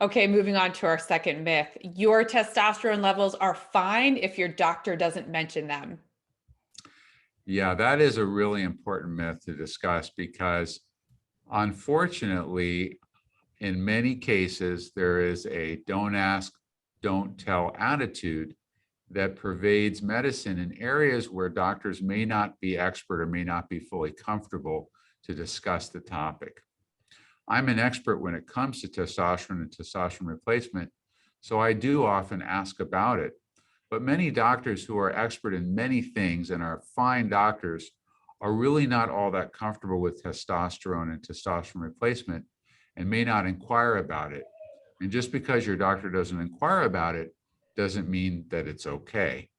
Okay, moving on to our second myth. Your testosterone levels are fine if your doctor doesn't mention them. Yeah, that is a really important myth to discuss because unfortunately, in many cases, there is a don't ask, don't tell attitude that pervades medicine in areas where doctors may not be expert or may not be fully comfortable to discuss the topic. I'm an expert when it comes to testosterone and testosterone replacement, so I do often ask about it. But many doctors who are expert in many things and are fine doctors are really not all that comfortable with testosterone and testosterone replacement and may not inquire about it. And just because your doctor doesn't inquire about it doesn't mean that it's okay.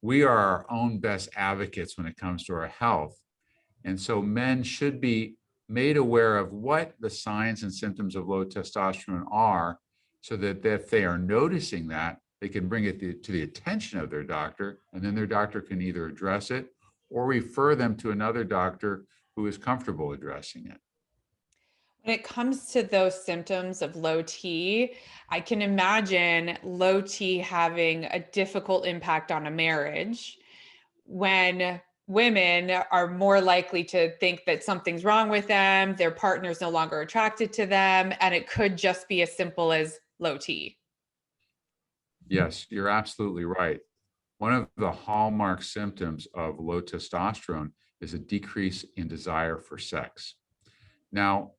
We are our own best advocates when it comes to our health. And so men should be made aware of what the signs and symptoms of low testosterone are so that if they are noticing that, they can bring it to the attention of their doctor, and then their doctor can either address it or refer them to another doctor who is comfortable addressing it. When it comes to those symptoms of low T, I can imagine low T having a difficult impact on a marriage when women are more likely to think that something's wrong with them, their partner's no longer attracted to them, and it could just be as simple as low T. Yes, you're absolutely right. One of the hallmark symptoms of low testosterone is a decrease in desire for sex. Now,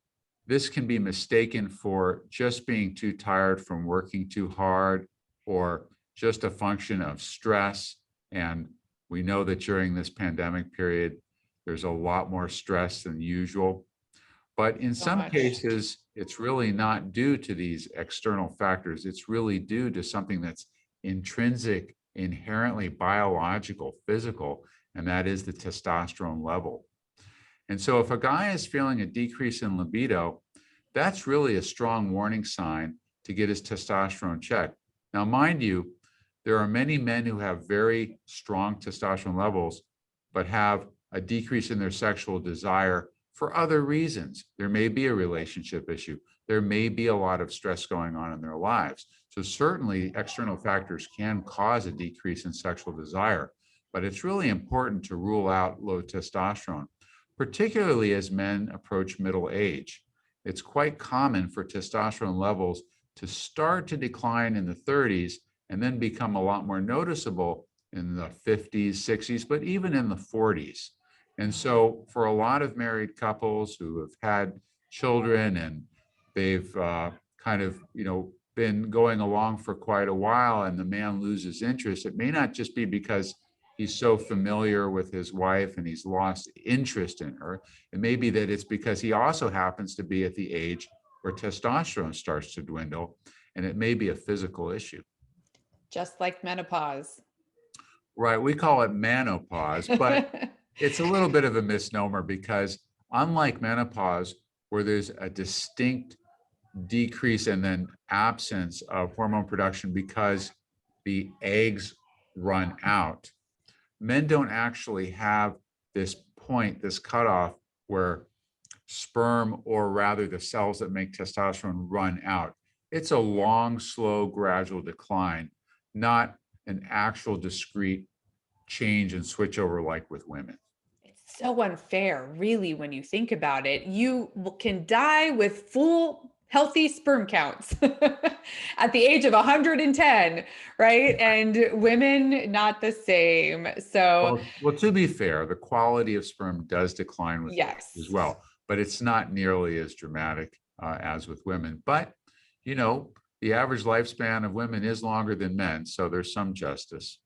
this can be mistaken for just being too tired from working too hard or just a function of stress. And we know that during this pandemic period, there's a lot more stress than usual. But in So some much. cases, it's really not due to these external factors. It's really due to something that's intrinsic, inherently biological, physical, and that is the testosterone level. And so if a guy is feeling a decrease in libido, that's really a strong warning sign to get his testosterone checked. Now, mind you, there are many men who have very strong testosterone levels, but have a decrease in their sexual desire for other reasons. There may be a relationship issue. There may be a lot of stress going on in their lives. So certainly external factors can cause a decrease in sexual desire, but it's really important to rule out low testosterone, particularly as men approach middle age. It's quite common for testosterone levels to start to decline in the 30s and then become a lot more noticeable in the 50s, 60s, but even in the 40s. And so for a lot of married couples who have had children and they've kind of, been going along for quite a while and the man loses interest, it may not just be because he's so familiar with his wife and he's lost interest in her. It may be that it's because he also happens to be at the age where testosterone starts to dwindle, and it may be a physical issue. Just like menopause. Right, we call it menopause, but it's a little bit of a misnomer because unlike menopause, where there's a distinct decrease and then absence of hormone production because the eggs run out, men don't actually have this point, this cutoff where sperm, or rather the cells that make testosterone, run out. It's a long, slow, gradual decline, not an actual discrete change and switchover like with women. It's so unfair, really, when you think about it. You can die with full healthy sperm counts at the age of 110, right? And women, not the same. So, Well, to be fair, the quality of sperm does decline with age as yes. well, but it's not nearly as dramatic as with women. But, the average lifespan of women is longer than men, so there's some justice.